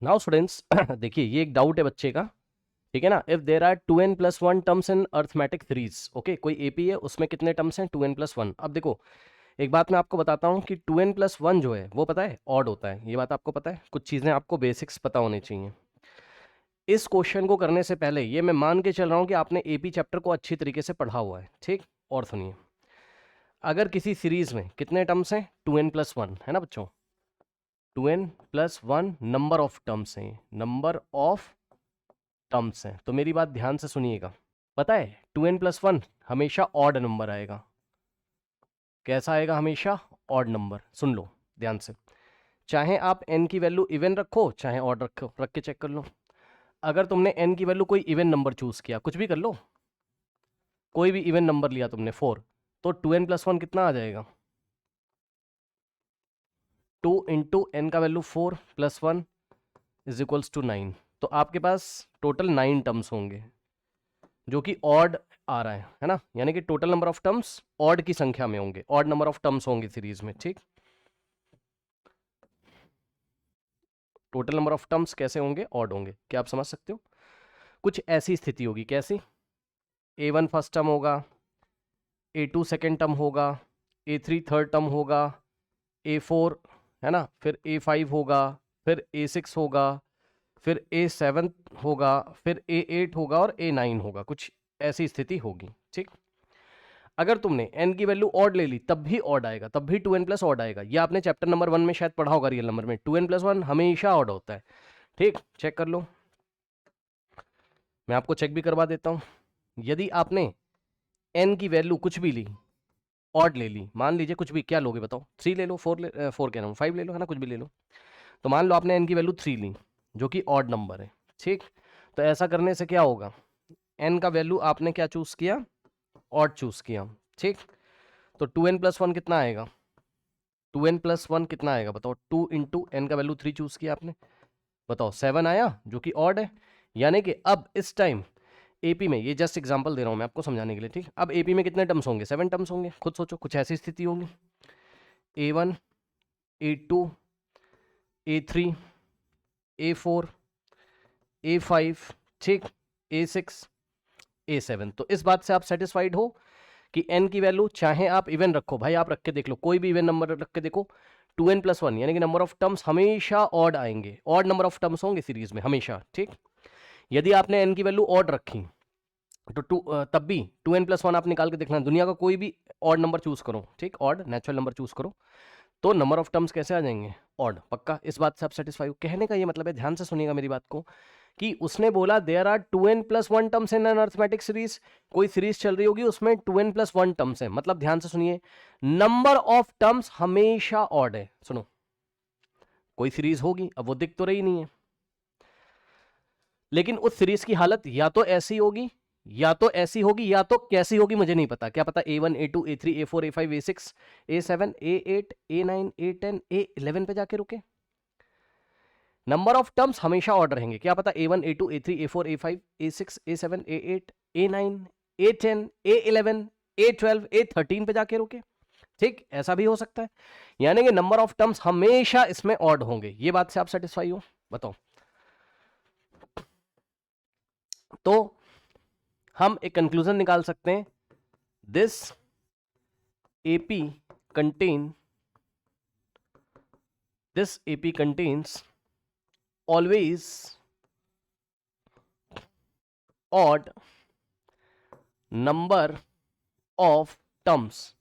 Now students देखिए ये एक डाउट है बच्चे का, ठीक है ना। If there are 2n+1 terms in arithmetic series, okay, कोई एपी है उसमें कितने टर्म्स हैं 2n+1। अब देखो एक बात मैं आपको बताता हूँ कि 2n+1 जो है वो पता है ऑड होता है, ये बात आपको पता है। कुछ चीज़ें आपको बेसिक्स पता होनी चाहिए। इस क्वेश्चन को करने से पहले ये मैं मान के चल रहा हूँ कि आपने एपी चैप्टर को अच्छी तरीके से पढ़ा हुआ है, ठीक। और सुनिए, अगर किसी सीरीज में कितने टर्म्स हैं 2n+1 है ना बच्चों, 2n+1 नंबर ऑफ टर्म्स हैं, नंबर ऑफ टर्म्स हैं। तो मेरी बात ध्यान से सुनिएगा, पता है 2n+1 हमेशा ऑड नंबर आएगा। कैसा आएगा? हमेशा ऑड नंबर। सुन लो ध्यान से, चाहे आप n की वैल्यू इवन रखो चाहे ऑड रखो, रख के चेक कर लो। अगर तुमने n की वैल्यू कोई इवन नंबर चूज किया, कुछ भी कर लो, कोई भी इवन नंबर लिया तुमने 4, तो 2n+1 कितना आ जाएगा? 2 इंटू एन का वैल्यू 4 + 1 = 9। तो आपके पास टोटल 9 टर्म्स होंगे जो कि ऑड आ रहा है ना, यानी कि total number of terms odd की संख्या में होंगे, ऑड नंबर ऑफ टर्म्स होंगे सीरीज में, ठीक। टोटल नंबर ऑफ टर्म्स कैसे होंगे? ऑड होंगे। क्या आप समझ सकते हो? कुछ ऐसी स्थिति होगी, कैसी? A1 फर्स्ट टर्म होगा, A2 सेकेंड टर्म होगा, A3 थर्ड टर्म होगा, A4 है ना, फिर A5 होगा, फिर A6 होगा, फिर A7 होगा, फिर A8 होगा और A9 होगा। कुछ ऐसी स्थिति होगी, ठीक। अगर तुमने n की वैल्यू ऑड ले ली तब भी ऑड आएगा, तब भी 2n+ ऑड आएगा। ये आपने चैप्टर नंबर 1 में शायद पढ़ा होगा, रियल नंबर में 2n+1 हमेशा ऑड होता है, ठीक। चेक कर लो, मैं आपको चेक भी करवा देता हूं। यदि आपने n की वैल्यू कुछ भी ली, ऑड ले ली, मान लीजिए कुछ भी, क्या लोगे बताओ? 3 ले लो, 4 कह रहा हूँ, 5 ले लो, है ना, कुछ भी ले लो। तो मान लो आपने n की वैल्यू 3 ली जो कि ऑड नंबर है, ठीक। तो ऐसा करने से क्या होगा? n का वैल्यू आपने क्या चूज किया? ऑड चूज किया, ठीक। तो 2n+1 कितना आएगा? 2n+1 कितना आएगा बताओ? 2 इंटू एन का वैल्यू 3 चूज किया आपने, बताओ 7 आया जो कि ऑड है। यानी कि अब इस टाइम एपी में, ये जस्ट एग्जांपल दे रहा हूं मैं आपको समझाने के लिए, ठीक। अब एपी में कितने टर्म्स होंगे? 7 टर्म्स होंगे। खुद सोचो, कुछ ऐसी स्थिति होगी, A1 A2 A3 A4 A5, ठीक, A6 A7। तो इस बात से आप सेटिस्फाइड हो कि n की वैल्यू चाहे आप इवन रखो, भाई आप रख के देख लो, कोई भी इवन नंबर रख के देखो, 2n+1 यानी कि नंबर ऑफ टर्म्स हमेशा ऑड आएंगे, ऑड नंबर ऑफ टर्म्स होंगे सीरीज में हमेशा, ठीक। यदि आपने n की वैल्यू ऑड रखी तो तब भी 2n+1 आप निकाल के देखना, दुनिया का कोई भी ऑड नंबर चूज करो, ठीक, ऑड नेचुरल नंबर चूज करो, तो नंबर ऑफ टर्म्स कैसे आ जाएंगे? ऑड। पक्का इस बात से आप सेटिस्फाई हो? कहने का ये मतलब है, ध्यान से सुनिएगा मेरी बात को, कि उसने बोला there are 2n+1 terms in an arithmetic series. कोई सीरीज चल रही होगी उसमें 2n+1 टर्म्स है, मतलब ध्यान से सुनिए, नंबर ऑफ टर्म्स हमेशा ऑड है। सुनो, कोई सीरीज होगी, अब वो दिख तो रही नहीं है, लेकिन उस सीरीज की हालत या तो ऐसी होगी या तो ऐसी होगी या तो कैसी होगी मुझे नहीं पता, क्या पता A1 A2 A3 A4 A5 A6 A7 A8 A9 A10 A11 पे जाके रुके। नंबर ऑफ टर्म्स हमेशा ऑर्डर रहेंगे, क्या पता A1 A2 A3 A4 A5 A6 A7 A8 A9 A10 A11 A12 A13 पे जाके रुके, ठीक, ऐसा भी हो सकता है। यानी कि नंबर ऑफ टर्म्स हमेशा इसमें ऑड होंगे। ये बात से आप सेटिस्फाई हो? बताओ। तो हम एक कंक्लूजन निकाल सकते हैं, this AP contain this AP contains always odd number of terms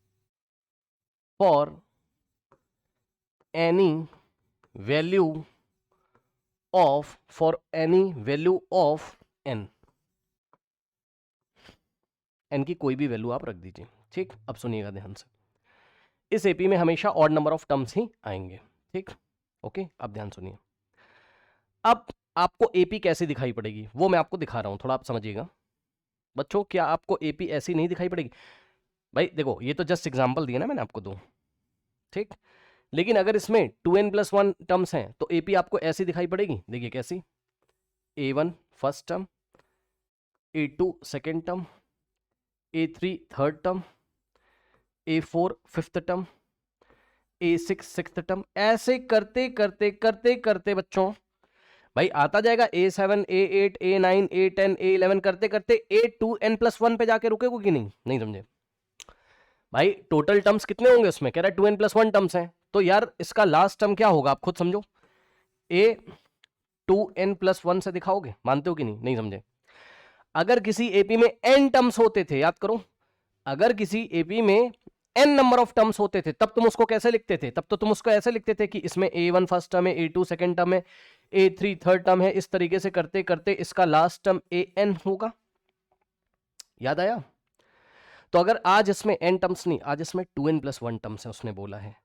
for any value of n। n की कोई भी वैल्यू आप रख दीजिए, ठीक। अब सुनिएगा ध्यान से, इस एपी में हमेशा ऑड नंबर ऑफ टर्म्स ही आएंगे, ठीक। ओके, अब ध्यान सुनिए। अब आपको एपी कैसे दिखाई पड़ेगी वो मैं आपको दिखा रहा हूं, थोड़ा आप समझिएगा बच्चों। क्या आपको एपी ऐसी नहीं दिखाई पड़ेगी? भाई देखो, ये तो जस्ट एग्जांपल दिया ना मैंने आपको दो, ठीक। लेकिन अगर इसमें 2n+1 टर्म्स हैं तो एपी आपको ऐसी दिखाई पड़ेगी। देखिए कैसी, A1 first term, A2 second term, A3 third term, A4 fifth term, A6 sixth term, ऐसे करते करते करते करते बच्चों, भाई आता जाएगा A7 A8 A9 A10 A11 करते करते A2n+1 पे जाके रुकेगा कि नहीं? नहीं समझे भाई? टोटल टर्म्स कितने होंगे उसमें? कह रहा है 2n+1 टर्म्स हैं, तो यार इसका लास्ट टर्म क्या होगा आप खुद समझो। A2n+1 से दिखाओगे? मानते हो कि नहीं? नहीं समझे। अगर किसी एपी में n टर्म्स होते थे, याद करो, अगर किसी एपी में n नंबर ऑफ टर्म्स होते थे तब तुम उसको कैसे लिखते थे? तब तो तुम उसको ऐसे लिखते थे कि इसमें A1 फर्स्ट टर्म है, A2 सेकंड टर्म है, A3 थर्ड टर्म है, इस तरीके से करते करते इसका लास्ट टर्म AN होगा। याद आया? तो अगर आज इसमें n टर्म्स नहीं, आज इसमें 2n+1 टर्म्स है उसने बोला है,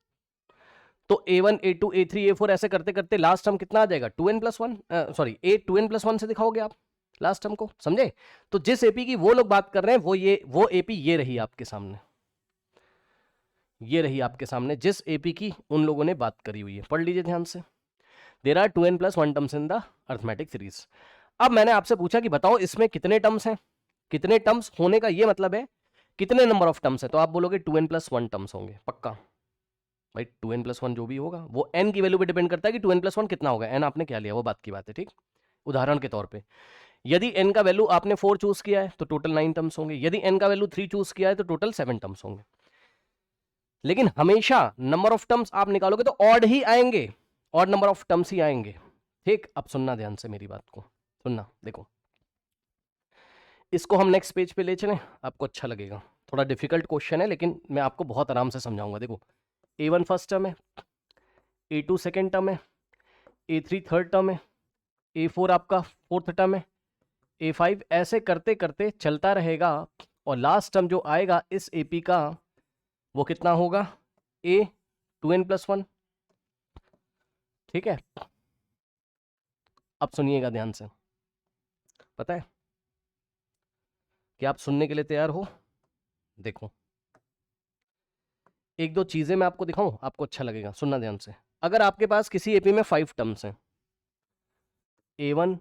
तो A1 A2 A3 A4 ऐसे करते करते लास्ट टर्म कितना आ जाएगा? 2n+1, सॉरी A2n+1 से दिखाओगे आप लास्ट टर्म को, समझे? तो जिस एपी की वो लोग बात कर रहे हैं वो एपी ये रही आपके सामने, ये रही आपके सामने जिस एपी की उन लोगों ने बात करी हुई है। पढ़ लीजिए ध्यान से। There are 2n+1 terms in the arithmetic series. अब मैंने आपसे पूछा कि बताओ इसमें कितने टर्म्स हैं? कितने टर्म्स होने का ये मतलब है कितने नंबर ऑफ टर्म्स है, तो आप बोलोगे 2n+1 टर्म्स होंगे पक्का। भाई 2n+1 जो भी होगा वो n की वैल्यू पे डिपेंड करता है कि 2n+1 कितना होगा। n आपने क्या लिया वो बात की बात है, ठीक। उदाहरण के तौर पे यदि n का वैल्यू आपने 4 चूज किया है तो टोटल 9 टर्म्स होंगे, यदि n का वैल्यू 3 चूज किया है तो टोटल 7 टर्म्स होंगे। लेकिन हमेशा नंबर ऑफ टर्म्स आप निकालोगे तो ऑड ही आएंगे, ऑड नंबर ऑफ टर्म्स ही आएंगे, ठीक। अब सुनना ध्यान से मेरी बात को, सुनना। देखो इसको हम नेक्स्ट पेज पे ले चलें, आपको अच्छा लगेगा। थोड़ा डिफिकल्ट क्वेश्चन है लेकिन मैं आपको बहुत आराम से समझाऊंगा। देखो A1 फर्स्ट टर्म है, A2 सेकेंड टर्म है, A3 थर्ड टर्म है, A4 आपका फोर्थ टर्म है, A5 ऐसे करते करते चलता रहेगा और लास्ट टर्म जो आएगा इस एपी का वो कितना होगा? A2n+1, ठीक है। अब सुनिएगा ध्यान से, पता है कि आप सुनने के लिए तैयार हो? देखो एक दो चीजें मैं आपको दिखाऊं, आपको अच्छा लगेगा, सुनना ध्यान से। अगर आपके पास किसी एपी में 5 टर्म्स हैं, A1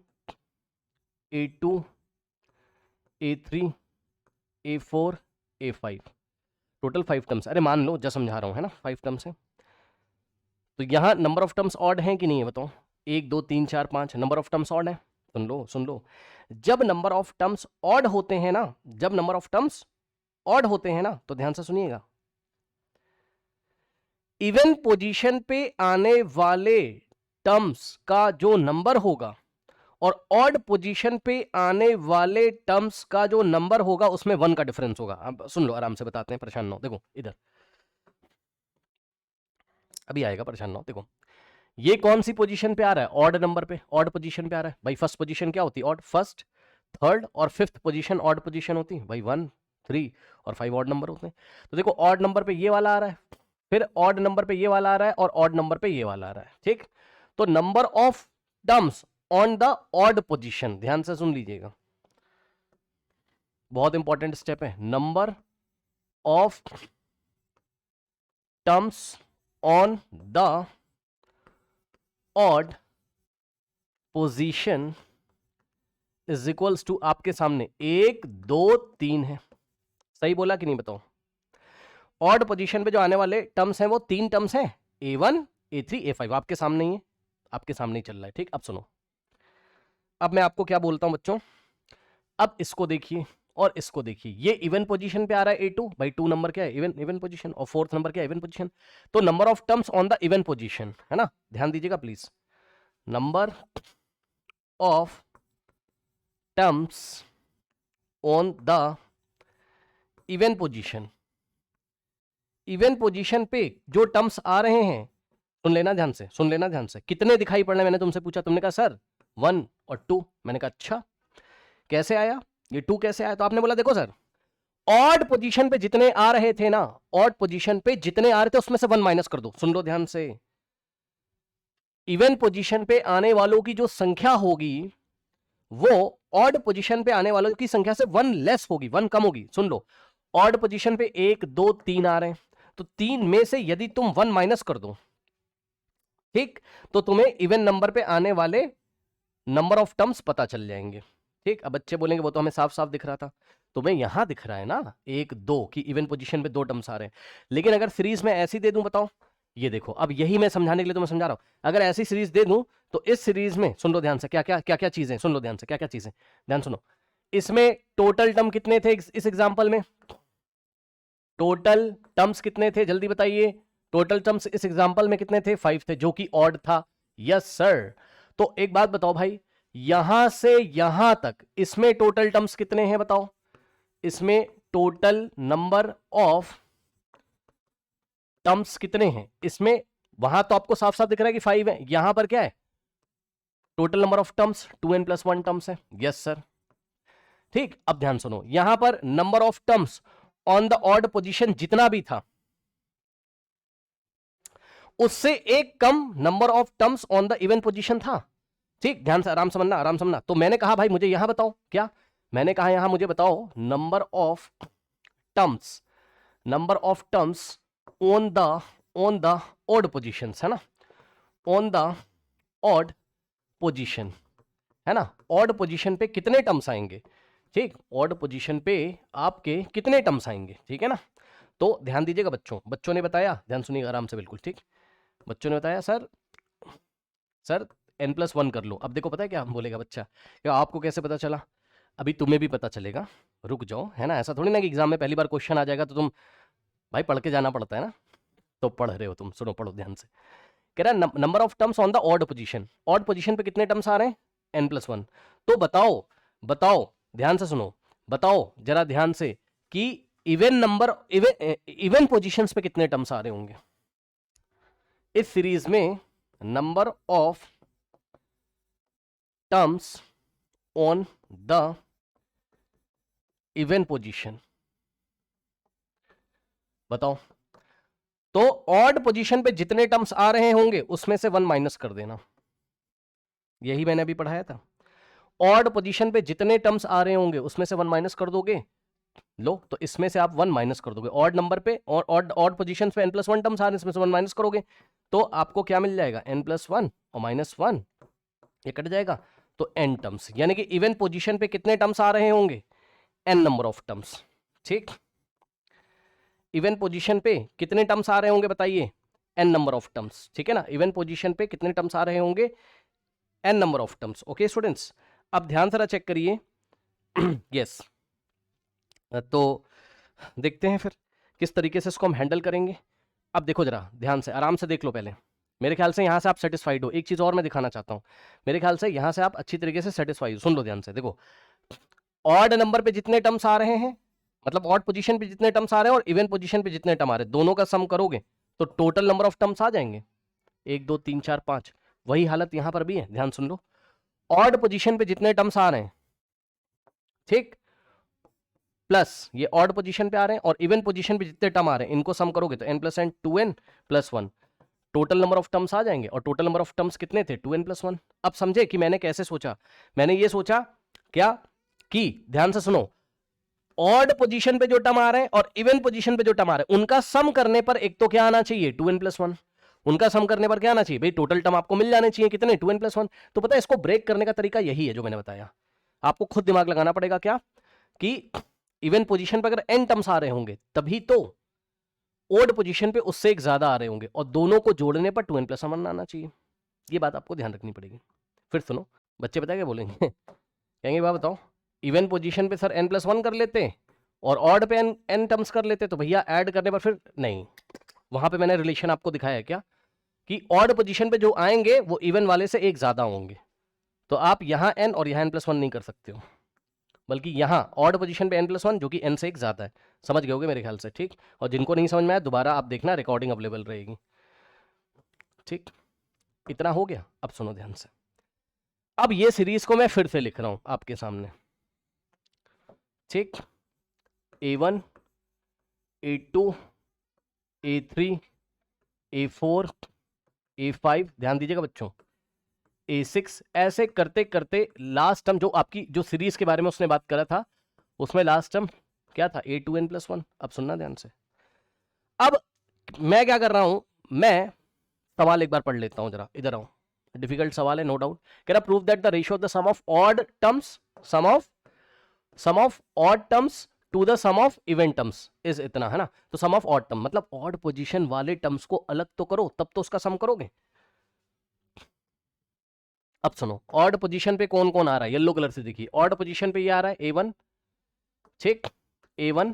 A2 A3 A4 A5, total 5 terms. अरे मान लो जस्ट समझा रहा हूं, है ना, 5 टर्म्स है। तो यहां नंबर ऑफ टर्म्स ऑड हैं कि नहीं है बताओ? 1 2 3 4 5 नंबर ऑफ टर्म्स ऑड है। सुन लो सुन लो, जब नंबर ऑफ टर्म्स ऑड होते हैं ना, जब नंबर ऑफ टर्म्स ऑड होते हैं ना, तो ध्यान से सुनिएगा, इवन पोजीशन पे आने वाले टर्म्स का जो नंबर होगा और ऑड पोजीशन पे आने वाले टर्म्स का जो नंबर होगा उसमें 1 का डिफरेंस होगा। अब सुन लो, आराम से बताते हैं, परेशान ना हो। देखो इधर अभी आएगा, परेशान ना हो। देखो ये कौन सी पोजीशन पे आ रहा है? ऑड नंबर पे, ऑड पोजीशन पे आ रहा है। भाई फर्स्ट पोजीशन क्या होती है? ऑड। फर्स्ट थर्ड और फिफ्थ पोजीशन ऑड पोजीशन होती है। भाई 1 3 और 5 ऑड नंबर होते हैं। तो देखो ऑड नंबर पे ये वाला आ रहा है, फिर ऑड नंबर पे ये वाला आ रहा है और ऑड नंबर पे ये वाला आ रहा है, ठीक। तो number of terms on the odd position, ध्यान से सुन लीजिएगा, बहुत इंपॉर्टेंट स्टेप है। Number of terms on the odd position is equals to, आपके सामने 1 2 3 है। सही बोला कि नहीं बताओ? ऑड पोजीशन पे जो आने वाले टर्म्स हैं वो 3 टर्म्स हैं, A1 A3 A5, आपके सामने ही है, आपके सामने ही चल रहा है, ठीक। अब सुनो, अब मैं आपको क्या बोलता हूं बच्चों, अब इसको देखिए और इसको देखिए। ये इवन पोजीशन पे आ रहा है A2, भाई 2 नंबर क्या है? इवन, इवन पोजीशन, और फोर्थ नंबर क्या है? Even position. तो number of terms on the even position, है ना, ध्यान दीजिएगा please. Number of terms on the even position, even position पे जो टर्म्स आ रहे हैं, सुन लेना ध्यान से, सुन लेना ध्यान से। कितने दिखाई पड़ रहे हैं? मैंने तुमसे पूछा, तुमने कहा सर 1 और 2। मैंने कहा अच्छा कैसे आया ये 2 कैसे आया? तो आपने बोला देखो सर, ऑड पोजीशन पे जितने आ रहे थे ना, ऑड पोजीशन पे जितने आ रहे थे उसमें से 1 माइनस कर दो। सुन लो ध्यान से, इवन पोजीशन पे आने वालों की जो संख्या होगी वो ऑड पोजीशन पे आने वालों की संख्या से 1 लेस होगी, 1 कम होगी। सुन लो, ऑड पोजीशन पे 1 2 3 आ रहे हैं, तो 3 में से यदि तुम 1 माइनस कर दो, ठीक, तो तुम्हें इवन नंबर पे आने वाले नंबर ऑफ टर्म्स पता चल जाएंगे, ठीक। अब बच्चे बोलेंगे वो तो हमें साफ साफ दिख रहा था। तुम्हें यहां दिख रहा है ना 1 2 की इवन पोजीशन पे 2 टर्म्स आ रहे हैं, लेकिन अगर सीरीज में ऐसी दे दूं, बताओ, ये देखो, अब यही मैं समझाने के लिए तुम्हें समझा रहा हूं। अगर ऐसी सीरीज दे दूं तो इस सीरीज में सुन लो ध्यान से, क्या क्या चीजें, सुन लो ध्यान से, क्या क्या चीजें, ध्यान सुनो। इसमें टोटल टर्म कितने थे इस एग्जांपल में? टोटल टर्म्स कितने थे जल्दी बताइए? टोटल टर्म्स इस एग्जांपल में कितने थे? 5 थे, जो कि ऑड था। Yes sir. तो एक बात बताओ भाई, यहां से यहां तक इसमें टोटल टर्म्स कितने हैं बताओ? इसमें टोटल नंबर ऑफ टर्म्स कितने हैं इसमें? वहां तो आपको साफ साफ दिख रहा है कि 5 है, यहां पर क्या है? Total number of terms 2n+1 terms है। Yes sir. ठीक, अब ध्यान सुनो, यहां पर number of terms on the odd position जितना भी था, उससे एक कम number of terms on the even position था। ठीक, ध्यान से आराम समझना, आराम समझना। तो मैंने कहा भाई मुझे यहां बताओ, क्या मैंने कहा? यहां मुझे बताओ number of terms, number of terms on the odd position, है ना, ऑन द ऑड पोजीशन, है ना। ऑड पोजीशन पे कितने टर्म्स आएंगे? ठीक, ऑड पोजीशन पे आपके कितने टर्म्स आएंगे? ठीक है ना। तो ध्यान दीजिएगा बच्चों, बच्चों ने बताया, ध्यान सुनिएगा आराम से, बिल्कुल ठीक। बच्चों ने बताया सर n+1 कर लो। अब देखो पता है क्या बोलेगा बच्चा, क्या आपको कैसे पता चला? अभी तुम्हें भी पता चलेगा, रुक जाओ, है ना। ऐसा थोड़ी ना कि एग्जाम में पहली बार क्वेश्चन आ जाएगा तो तुम भाई पढ़ के जाना पड़ता है ना। तो पढ़ रहे हो तुम, सुनो, पढ़ो ध्यान से। कह रहा है number of terms on the odd position, odd position पे कितने टर्म्स आ रहे हैं? n+1। तो बताओ ध्यान से सुनो, बताओ जरा ध्यान से कि इवन पोजीशंस पे कितने टर्म्स आ रहे होंगे इस सीरीज में? Number of terms on the even position, बताओ। तो ऑड पोजीशन पे जितने टर्म्स आ रहे होंगे उसमें से 1 माइनस कर देना, यही मैंने अभी पढ़ाया था। ऑड पोजीशन पे जितने टर्म्स आ रहे होंगे उसमें से 1 माइनस कर दोगे, लो, तो इसमें से आप 1 माइनस कर दोगे। ऑड नंबर पे और ऑड पोजीशन पे n+1 टर्म्स आ रहे हैं, इसमें से 1 माइनस करोगे तो आपको क्या मिल जाएगा? n+1 और -1, ये कट जाएगा, तो n टर्म्स। यानी कि इवन पोजीशन पे कितने टर्म्स आ रहे होंगे? n number of terms. ठीक, इवन पोजीशन पे कितने टर्म्स आ रहे होंगे बताइए? n number of terms. ठीक है ना, इवन पोजीशन पे कितने टर्म्स आ रहे होंगे? n number of terms. Okay students, अब ध्यान से चेक करिए। यस तो देखते हैं फिर किस तरीके से इसको हम हैंडल करेंगे। अब देखो जरा ध्यान से, आराम से देख लो पहले। मेरे ख्याल से यहां से आप सेटिस्फाइड हो। एक चीज और मैं दिखाना चाहता हूं, मेरे ख्याल से यहां से आप अच्छी तरीके से सेटिस्फाइड हो। सुन लो ध्यान से, देखो ऑड नंबर पे जितने टर्म्स आ रहे हैं, मतलब ऑड पोजीशन पे जितने टर्म्स आ रहे हैं और इवन पोजीशन पे जितने टर्म आ रहे हैं, दोनों का सम करोगे तो टोटल नंबर ऑफ टर्म्स आ जाएंगे 1 2 3 4 5। वही हालत यहां पर भी है, ध्यान सुन लो। ऑड पोजीशन पे जितने टर्म्स आ रहे हैं, ठीक, प्लस ये ऑड पोजीशन पे आ रहे हैं और इवन पोजीशन पे जितने टर्म आ रहे हैं, इनको सम करोगे तो n+n 2n+1, total number of terms आ जाएंगे। और टोटल नंबर ऑफ टर्म्स कितने थे? 2n+1। अब समझे कि मैंने कैसे सोचा? मैंने ये सोचा क्या कि, ध्यान से सुनो, ऑड पोजीशन पे जो टर्म आ रहे हैं और इवन पोजीशन पे जो टर्म आ रहे हैं, उनका सम करने पर एक तो क्या आना चाहिए? 2n+1। उनका सम करने पर क्या आना चाहिए भाई? टोटल टर्म आपको मिल जाने चाहिए कितने? 2n+1। तो पता है इसको ब्रेक करने का तरीका यही है जो मैंने बताया। आपको खुद दिमाग लगाना पड़ेगा, क्या कि इवन पोजीशन पर अगर n टर्म्स आ रहे होंगे तभी तो ओड पोजीशन पे उससे एक ज्यादा आ रहे होंगे, और दोनों को जोड़ने पर 2n+1 आना चाहिए। ये बात आपको ध्यान रखनी पड़ेगी। फिर सुनो, बच्चे पता क्या बोलेंगे? कहेंगे बाबा बताओ, इवन पोजीशन पे सर n+1 कर लेते और ऑड पे n टर्म्स कर लेते, तो भैया ऐड करने पर फिर नहीं। वहां पे मैंने रिलेशन आपको दिखाया है क्या, कि ऑड पोजीशन पे जो आएंगे वो इवन वाले से एक ज्यादा होंगे। तो आप यहां n और यहां n+1 नहीं कर सकते हो, बल्कि यहां ऑड पोजीशन पे n+1 जो कि n से एक ज्यादा है। समझ गए होगे मेरे ख्याल से, ठीक। और जिनको नहीं समझ में आया दोबारा आप देखना, रिकॉर्डिंग अवेलेबल रहेगी। ठीक, इतना हो गया। अब सुनो ध्यान से, अब ये सीरीज को मैं फिर से लिख रहा हूं आपके सामने, ठीक। A1 A2 A3 A4 A5, ध्यान दीजिएगा बच्चों, A6, ऐसे करते करते लास्ट टर्म जो आपकी जो सीरीज के बारे में उसने बात करा था, उसमें लास्ट टर्म क्या था? A2n+1। अब सुनना ध्यान से, अब मैं क्या कर रहा हूं, मैं सवाल एक बार पढ़ लेता हूं, जरा इधर आओ। डिफिकल्ट सवाल है नो डाउट। कह रहा prove that the ratio of the sum of odd terms, sum of odd terms to the sum of even terms is इतना, है ना। तो सम ऑफ ऑड टर्म मतलब ऑड पोजीशन वाले टर्म्स को अलग तो करो, तब तो उसका सम करोगे। अब सुनो, ऑड पोजीशन पे कौन कौन आ रहा है, येलो कलर से देखिए, ऑड पोजीशन पे ये आ रहा है A1, ठीक, A1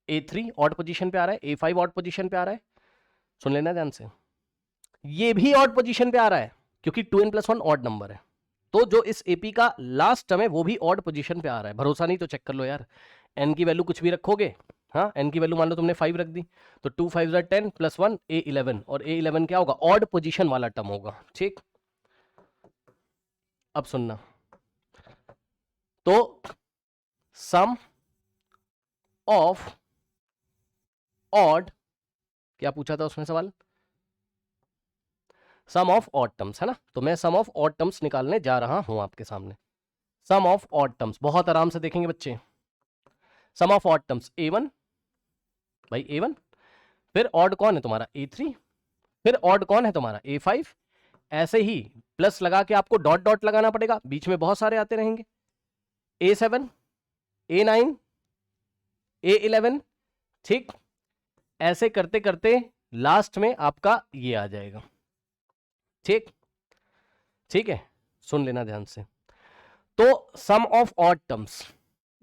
A3 ऑड पोजीशन पे आ रहा है, A5 ऑड पोजीशन पे आ रहा है, सुन लेना ध्यान से, ये भी ऑड पोजीशन पे आ रहा है क्योंकि 2n+1 ऑड नंबर है, तो जो इस एपी का लास्ट टर्म है वो भी ऑड पोजीशन पे आ रहा है। भरोसा नहीं तो चेक कर लो यार, एन की वैल्यू कुछ भी रखोगे, हाँ एन की वैल्यू मान लो तुमने 5 रख दी, तो 2 5 10 + 1 A11, और A11 क्या होगा, ऑड पोजीशन वाला टर्म होगा, ठीक। अब सुनना, तो सम ऑफ ऑड, क्या पूछा था उसमें सवाल, सम ऑफ ऑड टर्म्स है ना, तो मैं सम ऑफ ऑड टर्म्स निकालने जा रहा हूं आपके सामने। सम ऑफ ऑड टर्म्स बहुत आराम से देखेंगे बच्चे, सम ऑफ ऑड टर्म्स A1 भाई A1, फिर ऑड कौन है तुम्हारा A3, फिर ऑड कौन है तुम्हारा A5, ऐसे ही प्लस लगा के आपको डॉट डॉट लगाना पड़ेगा, बीच में बहुत सारे आते रहेंगे, A7 A9 A11, ठीक, ऐसे करते करते लास्ट में आपका ये आ जाएगा, ठीक, ठीक है, सुन लेना ध्यान से। तो सम ऑफ ऑड टर्म्स,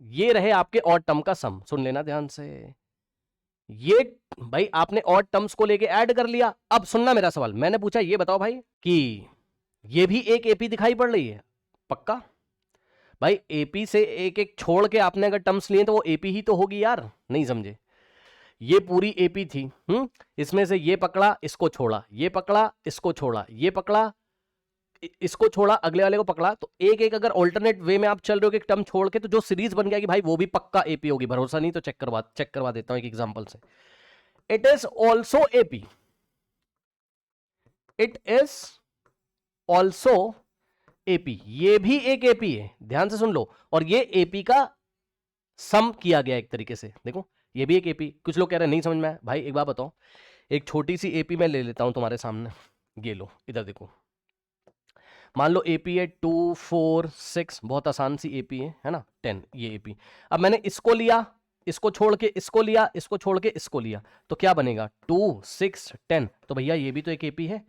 ये रहे आपके ऑड टर्म का सम, सुन लेना ध्यान से, ये भाई आपने ऑड टर्म्स को लेके ऐड कर लिया। अब सुनना मेरा सवाल, मैंने पूछा ये बताओ भाई कि ये भी एक एपी दिखाई पड़ रही है, पक्का भाई, एपी से एक एक छोड़ के आपने अगर टर्म्स लिए तो वो एपी ही तो होगी यार, नहीं समझे, ये पूरी एपी थी, इसमें से ये पकड़ा इसको छोड़ा, ये पकड़ा इसको छोड़ा, ये पकड़ा इसको छोड़ा, अगले वाले को पकड़ा, तो एक एक अगर ऑल्टरनेट वे में आप चल रहे हो कि टर्म छोड़ के, तो जो सीरीज बन गया कि भाई वो भी पक्का एपी होगी। भरोसा नहीं तो चेक करवा देता हूं एक एग्जांपल से। It is also AP, it is also AP, ये भी एक एपी है, ध्यान से सुन लो, और ये एपी का सम किया गया एक तरीके से, देखो ये भी एक एपी। कुछ लोग कह रहे हैं नहीं समझ में आया, भाई एक बात बताओ, एक छोटी सी एपी मैं ले लेता हूं तुम्हारे सामने, ये लो इधर देखो, मान लो एपी है 2 4 6, बहुत आसान सी एपी है ना, 10, ये एपी। अब मैंने इसको लिया, इसको छोड़ के इसको लिया, इसको छोड़ के इसको लिया, तो क्या बनेगा 2 6 10, तो भैया ये भी तो एक एपी है,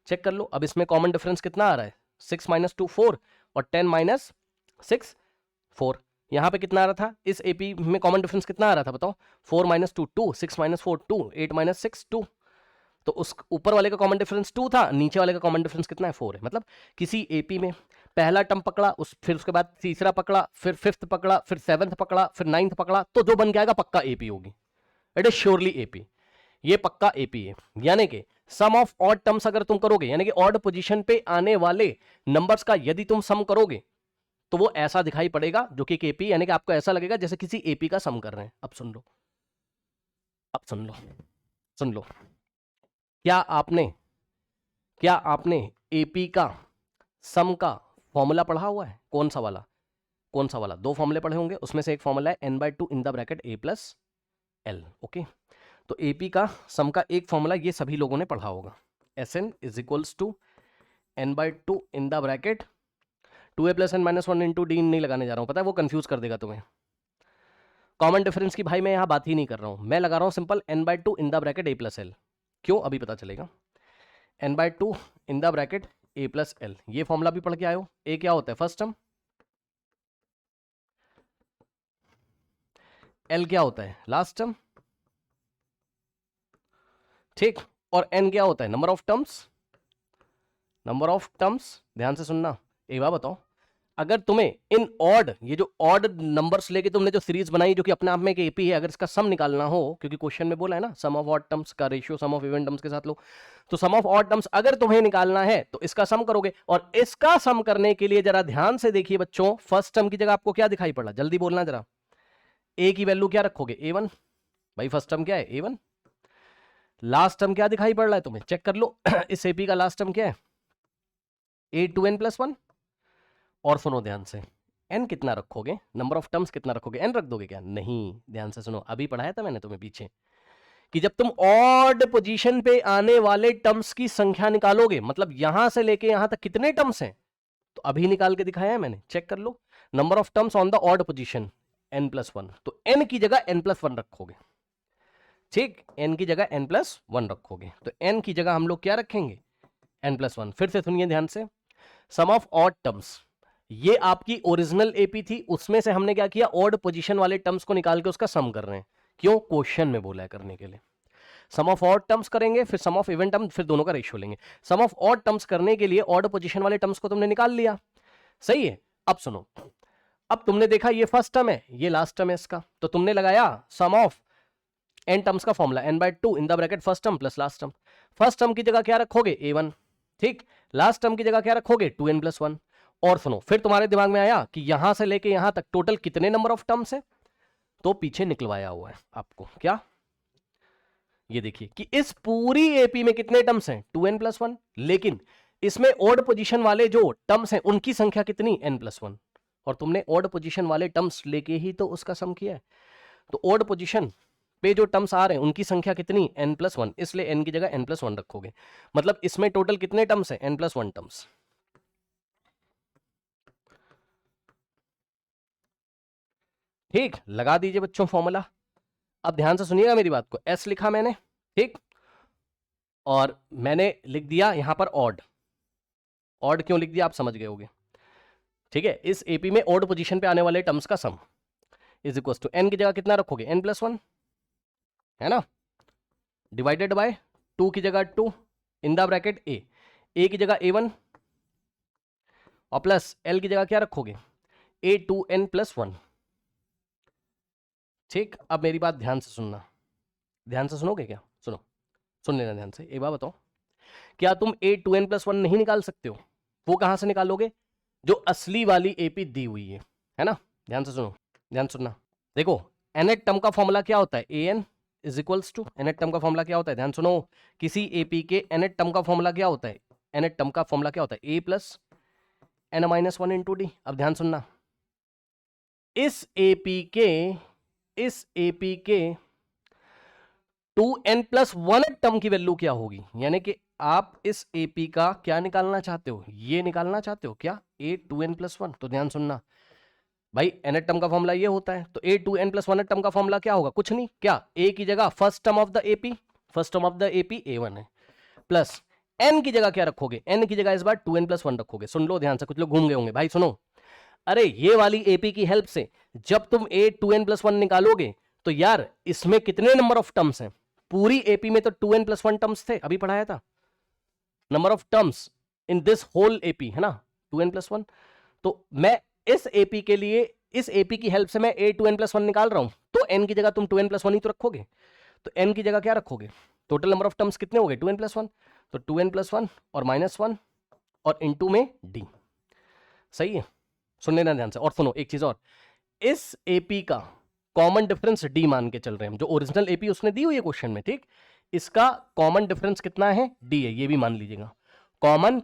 चेक कर लो। अब इसमें कॉमन डिफरेंस कितना आ रहा है, 6 - 2 4 और 10 - 6 4, यहां पे कितना आ रहा था, इस एपी में कॉमन डिफरेंस कितना आ रहा था बताओ, 4 - 2 2, 6 - 4 2, 8 - 6 2, तो उस ऊपर वाले का कॉमन डिफरेंस 2 था, नीचे वाले का कॉमन डिफरेंस कितना है 4 है। मतलब किसी एपी में पहला टर्म पकड़ा, फिर उसके बाद तीसरा पकड़ा, फिर 5th पकड़ा, फिर 7th पकड़ा, फिर 9th पकड़ा, तो जो बन जाएगा पक्का एपी होगी, इट इज श्योरली एपी, ये पक्का एपी है। यानी कि सम ऑफ ऑड टर्म्स अगर तुम करोगे, यानी कि ऑड पोजीशन पे आने वाले नंबर्स का यदि तुम सम करोगे तो वो ऐसा दिखाई पड़ेगा, जो कि एक एपी, यानी कि आपको ऐसा लगेगा जैसे किसी एपी का सम कर रहे हैं। अब सुन लो, अब सुन लो, सुन लो, क्या आपने एपी का सम का फॉर्मूला पढ़ा हुआ है, कौन सा वाला, कौन सा वाला, दो फॉर्मूले पढ़े होंगे, उसमें से एक फॉर्मूला है n/2 in the bracket a + l, okay. तो एपी का सम का एक फॉर्मूला ये सभी लोगों ने पढ़ा होगा, Sn = n/2 in the bracket 2a + n - 1 × d नहीं लगाने जा रहा हूं, पता है वो कंफ्यूज कर देगा तुम्हें। कॉमन डिफरेंस की भाई मैं यहां बात ही नहीं कर रहा हूं, मैं लगा रहा हूं simple n/2 in the bracket a + l, क्यों अभी पता चलेगा। n/2 in the bracket a + l, ये फॉर्मूला भी पढ़ के आए हो। a क्या होता है फर्स्ट टर्म, l क्या होता है लास्ट टर्म, ठीक, और n क्या होता है number of terms, number of terms. ध्यान से सुनना, एक बात बताओ, अगर तुम्हें इन ऑड, ये जो ऑड नंबर्स लेके तुमने जो सीरीज बनाई जो कि अपने आप में एक एपी है, अगर इसका सम निकालना हो, क्योंकि क्वेश्चन में बोला है ना सम ऑफ ऑड टर्म्स का ratio sum of even terms के साथ लो, तो सम ऑफ ऑड टर्म्स अगर तुम्हें निकालना है तो इसका सम करोगे, और इसका सम करने के लिए जरा ध्यान से देखिए बच्चों, फर्स्ट टर्म की जगह आपको क्या दिखाई पड़ा, जल्दी बोलना जरा, ए की वैल्यू क्या रखोगे A1, भाई फर्स्ट टर्म क्या है A1, लास्ट टर्म क्या दिखाई पड़ रहा है तुम्हें, चेक कर लो इस एपी का लास्ट टर्म क्या है A2n + 1, और सुनो ध्यान से, n कितना रखोगे, नंबर ऑफ टर्म्स कितना रखोगे, n रख दोगे क्या, नहीं, ध्यान से सुनो, अभी पढ़ाया था मैंने तुम्हें पीछे कि जब तुम ऑड पोजीशन पे आने वाले टर्म्स की संख्या निकालोगे, मतलब यहां से लेके यहां तक कितने टर्म्स हैं, तो अभी निकाल के दिखाया है मैंने, चेक कर लो, number of terms on the odd position n + 1, तो n की जगह n + 1 रखोगे, ठीक, n की जगह n + 1 रखोगे, तो n की जगह हम लोग क्या रखेंगे n + 1। फिर से सुनिए ध्यान से, सम ऑफ ऑड टर्म्स, ये आपकी ओरिजिनल एपी थी, उसमें से हमने क्या किया, ऑड पोजीशन वाले टर्म्स को निकाल के उसका सम कर रहे हैं। क्यों, क्वेश्चन में बोला है करने के लिए। सम ऑफ ऑड टर्म्स करेंगे, फिर सम ऑफ इवन टर्म, फिर दोनों का रेशियो लेंगे। सम ऑफ ऑड टर्म्स करने के लिए ऑड पोजीशन वाले टर्म्स को तुमने निकाल लिया, सही है। अब सुनो, अब तुमने देखा ये फर्स्ट टर्म है, ये लास्ट टर्म है इसका, तो तुमने लगाया सम ऑफ एन टर्म्स का formula n/2 in the bracket first term plus last term. First term की जगह क्या रखोगे, a1, ठीक। लास्ट टर्म की जगह क्या रखोगे, 2n+1। और सुनो, फिर तुम्हारे दिमाग में आया कि यहां से लेके यहां तक टोटल कितने नंबर ऑफ टर्म्स है, तो पीछे निकलवाया हुआ है आपको, क्या, ये देखिए कि इस पूरी एपी में कितने टर्म्स हैं, 2n+1, लेकिन इसमें ऑड पोजीशन वाले जो टर्म्स हैं उनकी संख्या कितनी, n+1, और तुमने ऑड पोजीशन वाले टर्म्स लेके ही तो उसका सम किया है। तो ऑड पोजीशन पे जो टर्म्स आ रहे हैं उनकी संख्या कितनी, n+1, इसलिए n की जगह n+1 रखोगे। मतलब इसमें टोटल कितने टर्म्स हैं, n+1 टर्म्स। ठीक, लगा दीजिए बच्चों फॉर्मूला। अब ध्यान से सुनिएगा मेरी बात को, s लिखा मैंने, ठीक, और मैंने लिख दिया यहां पर ऑड। ऑड क्यों लिख दिया आप समझ गए होगे, ठीक है। इस एपी में ऑड पोजीशन पे आने वाले टर्म्स का sum is equal to n की जगह कितना रखोगे, n+1, है ना, डिवाइडेड बाय 2 की जगह 2 इन द ब्रैकेट a की जगह a1 और प्लस l की जगह क्या रखोगे, a2n+1। ठीक, अब मेरी बात ध्यान से सुनना, ध्यान से सुनोगे क्या, सुनो, सुन लेना ध्यान से। एक बात बताओ, क्या तुम a2n+1 नहीं निकाल सकते हो, वो कहां से निकालोगे, जो असली वाली एपी दी हुई है ना। ध्यान से सुनो, ध्यान सुनना, देखो nth टर्म का फॉर्मूला क्या होता है, an is equals to, nth term का फॉर्मूला क्या होता है, ध्यान सुनो, किसी एपी के nth टर्म का फॉर्मूला क्या होता है, nth टर्म का फॉर्मूला क्या होता है, a plus n-1 into D. अब ध्यान सुनना, इस एपी के 2n+1 टर्म की वैल्यू क्या होगी, यानी कि आप इस एपी का क्या निकालना चाहते हो, ये निकालना चाहते हो क्या, a2n+1। तो ध्यान सुनना भाई, nth टर्म का फॉर्मूला ये होता है, तो a2n+1 टर्म का फॉर्मूला क्या होगा, कुछ नहीं, क्या, a की जगह first term of the AP, first term of the AP a1 है, प्लस n की जगह क्या रखोगे, n की जगह इस बार 2n+1 रखोगे। सुन लो ध्यान से, कुछ लोग घूम गए होंगे भाई, सुनो, अरे ये वाली एपी की हेल्प से जब तुम a2n+1 निकालोगे तो यार इसमें कितने नंबर ऑफ टर्म्स हैं, पूरी एपी में तो 2n+1 टर्म्स थे, अभी पढ़ाया था, number of terms in this whole AP है ना 2n+1। तो मैं इस एपी के लिए, इस एपी की हेल्प से मैं a2n+1 निकाल रहा हूं, तो n की जगह तुम 2n+1 ही तो रखोगे, तो n की जगह क्या रखोगे, टोटल नंबर ऑफ टर्म्स कितने हो गए, 2n+1, तो 2n+1 और -1 और इनटू में d, सही है, सुन लेना ध्यान से। और सुनो एक चीज और, इस एपी का कॉमन डिफरेंस डी मान के चल रहे हैं हम, जो ओरिजिनल एपी उसने दी हुई है क्वेश्चन में, ठीक, इसका कॉमन डिफरेंस कितना है, डी है, ये भी मान लीजिएगा, common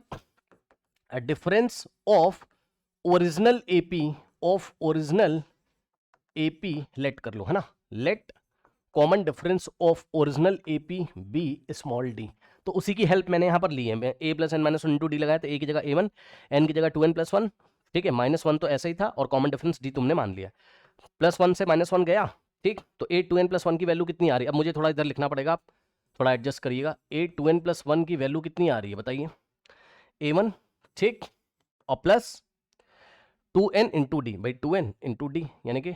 difference of original AP let कर लो, है ना, let common difference of original AP be small d. तो उसी की हेल्प मैंने यहां पर ली है, मैं a plus n minus one into d लगाया, तो a की जगह a1, n की जगह 2n+1, ठीक है, -1 तो ऐसा ही था, और कॉमन डिफरेंस d तुमने मान लिया, +1 से -1 गया, ठीक, तो a2n+1 की वैल्यू कितनी आ रही है, अब मुझे थोड़ा इधर लिखना पड़ेगा, आप थोड़ा एडजस्ट करिएगा, a2n+1 की वैल्यू कितनी आ रही है बताइए, a1, ठीक, और प्लस 2n इंटू डी, भाई 2n इंटू डी, यानी कि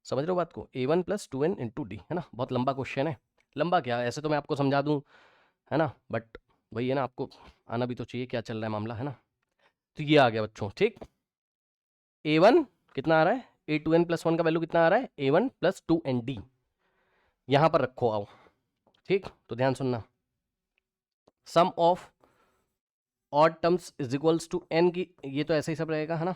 समझ रहे हो बात को, a1 plus 2n into D, है ना, बहुत लंबा क्वेश्चन है, लंबा क्या ऐसे तो मैं आपको समझा दूं, है ना, बट वही है ना, आपको आना भी तो चाहिए क्या चल रहा है मामला, है ना। तो ये आ गया बच्चों, ठीक, a1 कितना आ रहा है, a2n+1 का वैल्यू कितना आ रहा है, a1 प्लस 2nd यहां पर रखो आओ, ठीक, तो ध्यान सुनना, sum of odd terms is equals to n की, ये तो ऐसे ही सब रहेगा, है ना,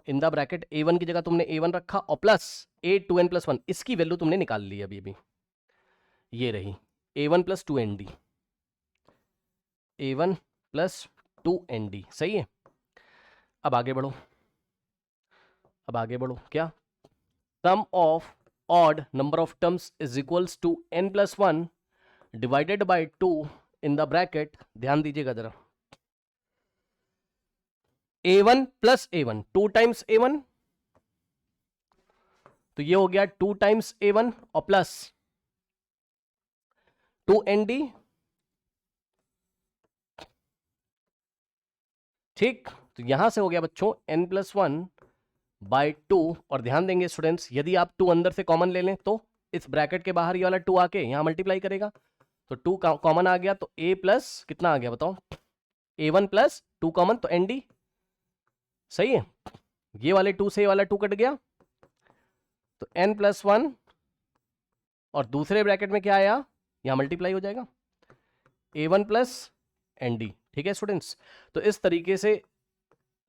इन द ब्रैकेट a1 की जगह तुमने a1 रखा और प्लस a2n+1, इसकी वैल्यू तुमने निकाल ली अभी, ये रही a1 plus 2nd, a1 plus 2nd, सही है। अब आगे बढ़ो, क्या, sum of odd number of terms is equals to n+1 divided by 2 in the bracket, ध्यान दीजिएगा जरा, a1 plus a1, 2 times a1, तो ये हो गया 2 टाइम्स a1 और प्लस 2nd ठीक, तो यहां से हो गया बच्चों n+1/2। और ध्यान देंगे स्टूडेंट्स, यदि आप 2 अंदर से कॉमन ले लें तो इस ब्रैकेट के बाहर ये वाला 2 आके यहां मल्टीप्लाई करेगा, तो 2 कॉमन आ गया, तो a प्लस कितना आ गया बताओ, a1 प्लस 2 कॉमन, तो nd। सही है, ये वाले 2 से ये वाला 2 कट गया, तो n+1 और दूसरे ब्रैकेट में क्या आया, यहां मल्टीप्लाई हो जाएगा a1 प्लस nd। ठीक है स्टूडेंट्स, तो इस तरीके से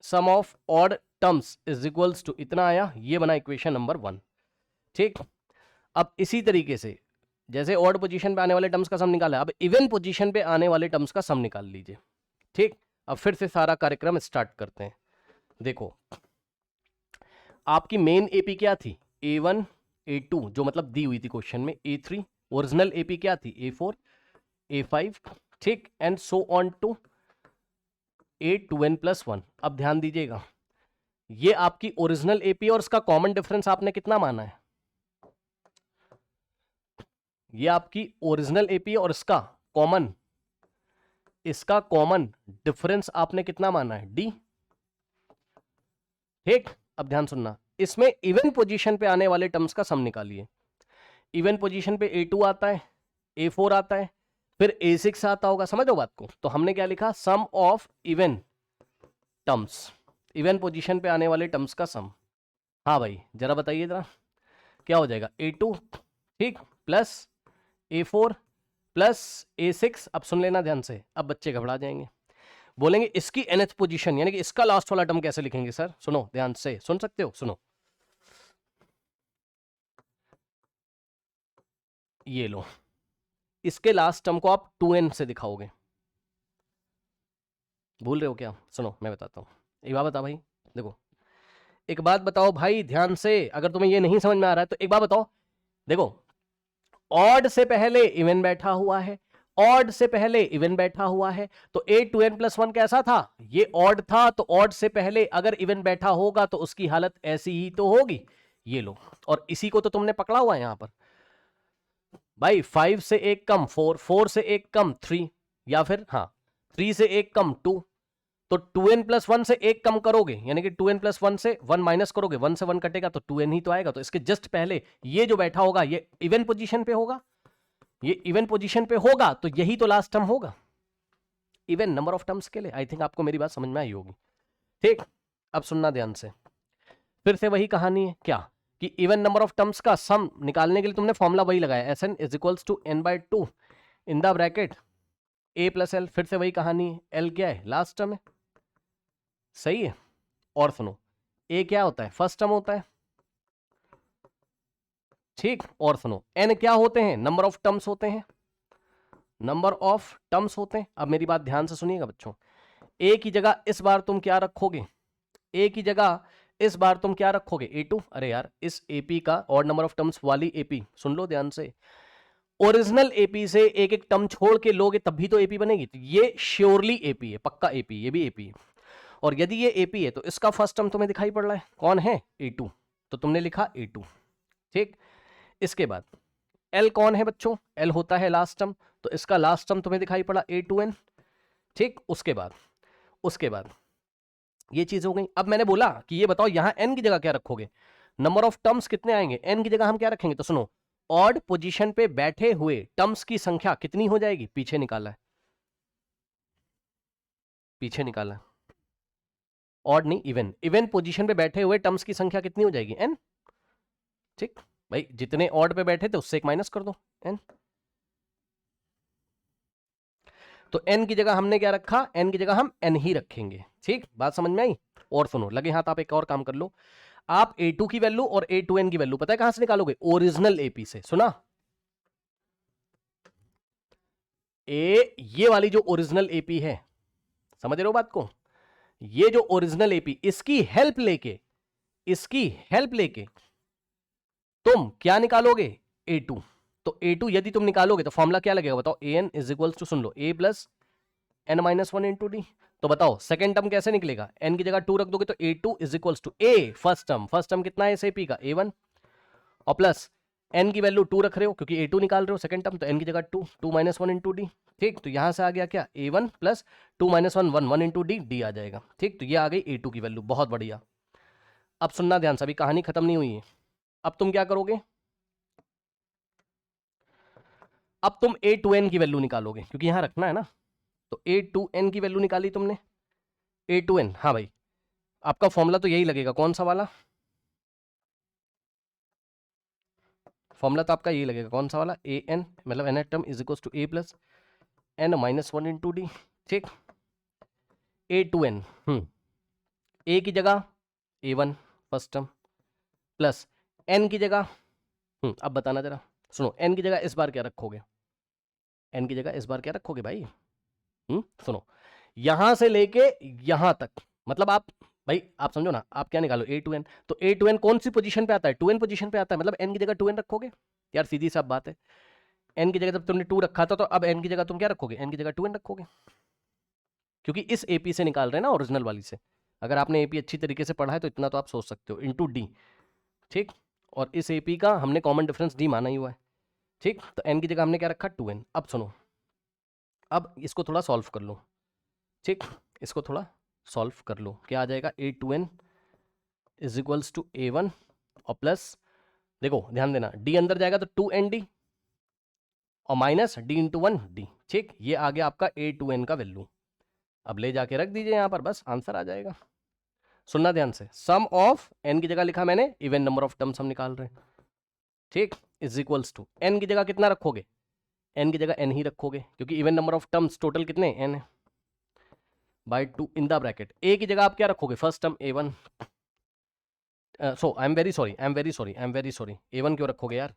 sum of odd terms is equals to इतना आया, ये बना इक्वेशन नंबर 1। ठीक, अब इसी तरीके से जैसे ऑड पोजीशन पे आने वाले टर्म्स का सम निकाला, अब इवन पोजीशन पे आने वाले टर्म्स का सम निकाल लीजिए। ठीक, अब फिर से सारा कार्यक्रम स्टार्ट करते हैं। देखो, आपकी मेन एपी क्या थी, a1 a2, जो मतलब दी हुई थी क्वेश्चन में, a3 ओरिजिनल एपी क्या थी, a4 a5, ठीक, and so on to a2n+1। अब ध्यान दीजिएगा, ये आपकी ओरिजिनल एपी और इसका कॉमन डिफरेंस आपने कितना माना है, ये आपकी ओरिजिनल एपी और इसका कॉमन डिफरेंस आपने कितना माना है, d। ठीक, अब ध्यान सुनना, इसमें इवन पोजीशन पे आने वाले टर्म्स का सम निकालिए। इवन पोजीशन पे a2 आता है, a4 आता है, फिर a6 आता होगा, समझो बात को। तो हमने क्या लिखा, sum of even terms, even position पे आने वाले टर्म्स का सम। हाँ भाई, जरा बताइए जरा, क्या हो जाएगा, a2 ठीक प्लस a4 प्लस a6। अब सुन लेना ध्यान से, अब बच्चे घबरा जाएंगे, बोलेंगे इसकी nth पोजीशन यानी कि इसका लास्ट वाला टर्म कैसे लिखेंगे सर। सुनो ध्यान से, सुन सकते हो, सुनो, ये लो, इसके लास्ट टर्म को आप 2n से दिखाओगे। भूल रहे हो क्या, सुनो मैं बताता हूं, एक बात बता भाई, देखो एक बात बताओ भाई ध्यान से, अगर तुम्हें ये नहीं समझ में आ रहा है तो एक बात बताओ। देखो, ऑड से पहले इवन बैठा हुआ है, ऑड से पहले इवन बैठा हुआ है, तो a2n+1 कैसा था, ये ऑड था, तो ऑड से पहले अगर इवन बैठा होगा तो उसकी हालत ऐसी ही तो होगी। ये लो, और इसी को तो तुमने पकड़ा हुआ है यहां पर भाई, 5 से एक कम 4, 4 से एक कम 3, या फिर हाँ 3 से एक कम 2, तो 2n+1 से एक कम करोगे यानी कि 2n+1 से 1 माइनस करोगे, 1 से 1 कटेगा तो 2n ही तो आएगा। तो इसके जस्ट पहले ये जो बैठा होगा ये इवन पोजीशन पे होगा, ये इवन पोजीशन पे होगा, तो यही तो लास्ट टर्म होगा इवन नंबर ऑफ टर्म्स के लिए। आई थिंक आपको मेरी बात समझ में आई होगी। ठीक, अब सुनना ध्यान से, फिर से वही कहानी है क्या, कि इवन नंबर ऑफ टर्म्स का सम निकालने के लिए तुमने फॉर्मूला वही लगाया, Sn is equals to n/2 in the bracket a plus l। फिर से वही कहानी है, l क्या है, लास्ट टर्म है, सही है। और सुनो, a क्या होता है, फर्स्ट टर्म होता है, ठीक। और सुनो, n क्या होते हैं, नंबर ऑफ टर्म्स होते हैं, नंबर ऑफ टर्म्स होते हैं। अब मेरी बात ध्यान से सुनिएगा बच्चों, a की जगह इस बार तुम क्या रखोगे, a की जगह इस बार तुम क्या रखोगे, a2। अरे यार, इस AP का ऑड नंबर ऑफ टर्म्स वाली AP सुन लो ध्यान से, ओरिजिनल AP से एक एक टर्म छोड़ के लोगे तब भी तो AP बनेगी, तो ये श्योरली AP है, पक्का AP, ये भी AP है। और यदि ये AP है तो इसका फर्स्ट टर्म तुम्हें दिखाई पड़ रहा है, कौन है, a2, तो तुमने लिखा a2। ठीक, इसके बाद L कौन है बच्चों, L होता है लास्ट टर्म, तो इसका लास्ट टर्म तुम्हें दिखाई पड़ा a2n। ठीक, उसके बाद ये चीज हो गई। अब मैंने बोला कि ये बताओ यहां n की जगह क्या रखोगे, नंबर ऑफ टर्म्स कितने आएंगे, n की जगह हम क्या रखेंगे, तो सुनो, ऑड पोजीशन पे बैठे हुए टर्म्स की संख्या कितनी हो जाएगी, पीछे निकाला है, पीछे निकाला, ऑड नहीं इवन, इवन पोजीशन पे बैठे हुए टर्म्स की संख्या कितनी हो जाएगी, n। ठीक भाई, जितने ऑड पे बैठे थे उससे एक माइनस कर दो, n। तो n की जगह हमने क्या रखा, n की जगह हम n ही रखेंगे। ठीक, बात समझ में आई। और सुनो, लगे हाथ आप एक और काम कर लो, आप a2 की वैल्यू और a2n की वैल्यू पता है कहां से निकालोगे, ओरिजिनल AP से। सुना, ये वाली जो ओरिजिनल AP है, समझ रहे हो बात को, ये जो ओरिजिनल AP, इसकी हेल्प लेके तुम क्या निकालोगे, a2। तो a2 यदि तुम निकालोगे तो फॉर्मूला क्या लगेगा बताओ, an इज इक्वल्स टू, सुन लो, a plus n-1 into d. तो बताओ सेकंड टर्म कैसे निकलेगा, n की जगह 2 रख दोगे तो a2 is equals to a first term कितना है इस AP का, a1, और प्लस n की वैल्यू 2 रख रहे हो क्योंकि a2 निकाल रहे हो सेकंड टर्म, तो n की जगह 2, 2 माइनस 1 इंटू डी। ठीक, तो यहां से आ गया क्या, a1 plus 2 minus 1, 1 into d, d आ जाएगा। ठीक, तो ये आ गई a2 की वैल्यू, बहुत बढ़िया। अब सुनना ध्यान से, अभी कहानी खत्म नहीं हुई है। अब तुम क्या करोगे, अब तुम a2n की वैल्यू निकालोगे क्योंकि यहां रखना है ना। तो a2n की वैल्यू निकाली तुमने, a2n, हाँ भाई आपका फॉर्मूला तो यही लगेगा, कौन सा वाला फॉर्मूला, तो आपका यही लगेगा, कौन सा वाला, ए एन मतलब n term is equal to a plus n minus 1 into d. ठीक, a2n, ए की जगह a1 first term plus n की जगह, अब बताना जरा, सुनो, n की जगह इस बार क्या रखोगे, n की जगह इस बार क्या रखोगे भाई, सुनो, यहां से लेके यहां तक, मतलब आप भाई आप समझो ना, आप क्या निकालो a2n, तो a2n कौन सी पोजीशन पे आता है, 2n पोजीशन पे आता है, मतलब n की जगह 2n रखोगे। यार सीधी सी बात है, n की जगह जब तुमने 2 रखा था, तो अब n की जगह तुम क्या रखोगे, n की जगह 2n रखोगे, क्योंकि इस एपी से निकाल रहे हैं ना, ओरिजिनल वाली से। अगर आपने एपी अच्छी तरीके से पढ़ा है तो इतना तो आप सोच सकते हो, इंटू डी। ठीक, और इस एपी का हमने कॉमन डिफरेंस डी माना ही हुआ है। ठीक, तो n की जगह हमने क्या रखा, 2n। अब सुनो, अब इसको थोड़ा सॉल्व कर लो। ठीक, इसको थोड़ा सॉल्व कर लो, क्या आ जाएगा, a2n is equals to a1 और प्लस, देखो ध्यान देना, d अंदर जाएगा तो 2nd और माइनस d इंटू 1 डी। ठीक, ये आ गया आपका a2n का वैल्यू। अब ले जाके रख दीजिए यहां पर, बस आंसर आ जाएगा। सुनना ध्यान से, सम ऑफ n की जगह लिखा मैंने, इवन नंबर ऑफ टर्म्स हम निकाल रहे हैं। ठीक, इज इक्वल्स टू n की जगह कितना रखोगे, n की जगह n ही रखोगे क्योंकि even number of terms total कितने n है, by 2 in the bracket. a की जगह आप क्या रखोगे, first term a1, I am very sorry, a1 क्यों रखोगे यार,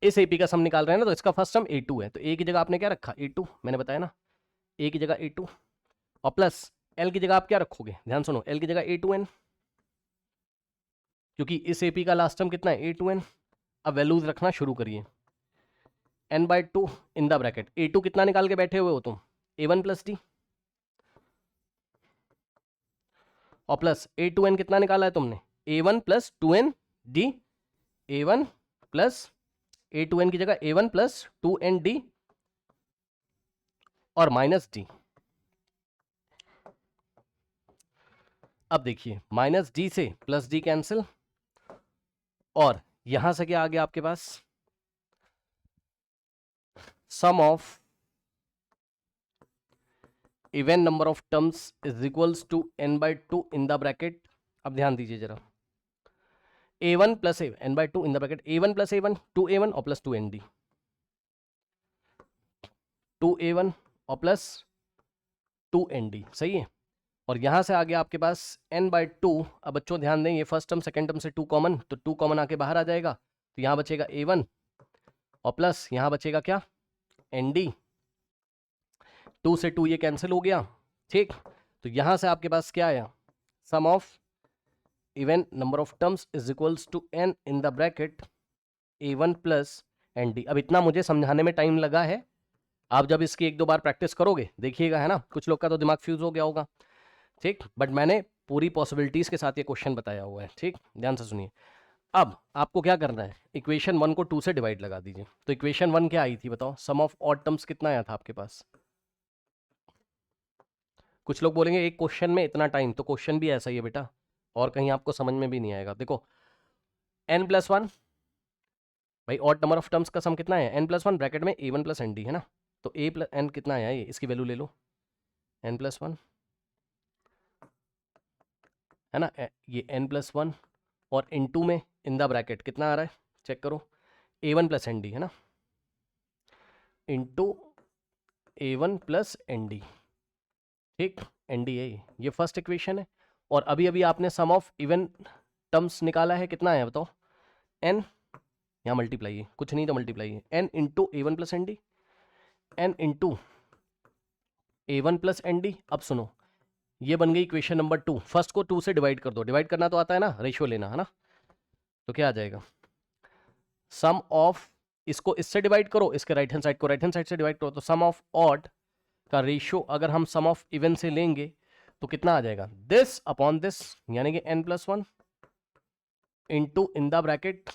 इस AP का सम निकाल रहे हैं ना, तो इसका फर्स्ट टर्म a2 है, तो a की जगह आपने क्या रखा, a2, मैंने बताया ना, a की जगह a2 और प्लस l की जगह आप क्या रखोगे, ध्यान सुनो, l की जगह a2n, क्योंकि इस AP का लास्ट टर्म कितना है, a2n। अब वैल्यूज रखना शुरू करिए, n/2 in the bracket, a2 कितना निकाल के बैठे हुए हो तुम, a1 प्लस डी, और प्लस a2n कितना निकाला है तुमने, a1 plus 2n D, a1 plus a2n की जगह a1 प्लस 2n डी और माइनस डी। अब देखिए, माइनस डी से प्लस डी कैंसिल, और यहां से क्या आ गया आपके पास, sum of even number of terms is equals to n/2 in the bracket. अब ध्यान दीजिए जरा, a1 plus n/2 in the bracket, a1 plus a1 2a1 और प्लस 2nd, 2a1 और प्लस 2nd, सही है। और यहां से आ गया आपके पास n/2। अब बच्चों ध्यान दें, ये फर्स्ट टर्म सेकंड टर्म से 2 कॉमन, तो 2 कॉमन आके बाहर आ जाएगा, तो यहां बचेगा a1 और प्लस यहां बचेगा क्या, nd, 2 से 2 ये कैंसिल हो गया। ठीक, तो यहां से आपके पास क्या आया, sum of even number of terms is equals to n in the bracket a1 plus nd। अब इतना मुझे समझाने में टाइम लगा है, आप जब इसकी 1-2 बार प्रैक्टिस करोगे देखिएगा, है ना, कुछ लोग का तो दिमाग फ्यूज हो गया होगा। ठीक, बट मैंने पूरी पॉसिबिलिटीज के साथ ये क्वेश्चन बताया हुआ है। ठीक, ध्यान से सुनिए। अब आपको क्या करना है, इक्वेशन 1 को 2 से डिवाइड लगा दीजिए। तो इक्वेशन 1 क्या आई थी बताओ, सम ऑफ ऑड टर्म्स कितना आया था आपके पास। कुछ लोग बोलेंगे एक क्वेश्चन में इतना टाइम, तो क्वेश्चन भी ऐसा ही है बेटा, और कहीं आपको समझ में भी नहीं आएगा। देखो n+1, भाई ऑड नंबर ऑफ टर्म्स का सम कितना है, n+1 ब्रैकेट में a1 प्लस nd, है ना, तो a प्लस n कितना आया, ये इसकी वैल्यू ले लो, n+1, है ना, ये n+1 और इन में इन द ब्रैकेट कितना आ रहा है, चेक करो, a1 प्लस nd, है ना, इंटू a1 प्लस nd। ठीक, nd है ये फर्स्ट इक्वेशन है। और अभी अभी आपने सम ऑफ इवन टर्म्स निकाला है, कितना है बताओ, n, यहाँ मल्टीप्लाई है, कुछ नहीं तो मल्टीप्लाई है, n into a1 plus nd, n into a1 plus nd। अब सुनो, ये बन गई इक्वेशन नंबर 2। फर्स्ट को 2 से डिवाइड कर दो, डिवाइड करना तो आता है ना, रेशियो लेना, है ना, तो क्या आ जाएगा, सम ऑफ, इसको इससे डिवाइड करो, इसके राइट हैंड साइड को राइट हैंड साइड से डिवाइड करो, तो सम ऑफ ऑड का रेशियो अगर हम सम ऑफ इवन से लेंगे तो कितना आ जाएगा, दिस अपॉन दिस, यानी कि n+1 into in the bracket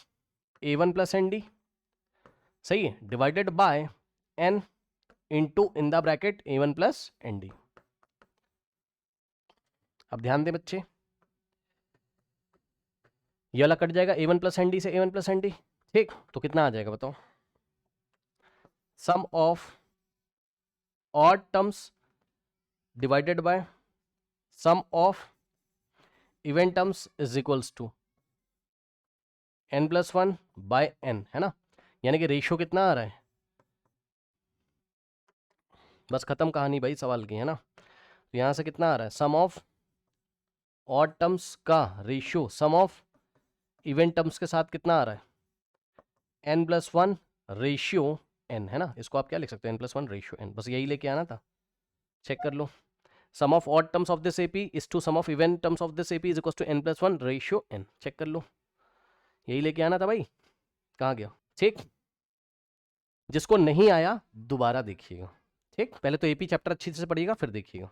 a1 plus nd सही है, divided by n into in the bracket a1 plus n d. अब ध्यान दें बच्चे, ये वाला कट जाएगा a1 प्लस एन डी से a1 प्लस एन डी, ठीक। तो कितना आ जाएगा बताओ, sum of odd terms divided by sum of even terms is equals to n plus one by n, है ना। यानी कि रेशियो कितना आ रहा है, बस खत्म कहानी भाई सवाल की, है ना। तो यहां से कितना आ रहा है, सम ऑफ ऑड टर्म्स का ratio sum of even terms के साथ कितना आ रहा है, n plus one ratio n, है ना। इसको आप क्या लिख सकते हो, n plus one ratio n, बस यही लेके आना था। चेक कर लो, sum of odd terms of this AP is to sum of even terms of this AP is equal to n plus one ratio n। Check कर लो, यही लेके आना था भाई, कहाँ गया, ठीक। जिसको नहीं आया दोबारा देखिएगा, ठीक। पहले तो एपी चैप्टर अच्छी से पढ़िएगा फिर देखिएगा।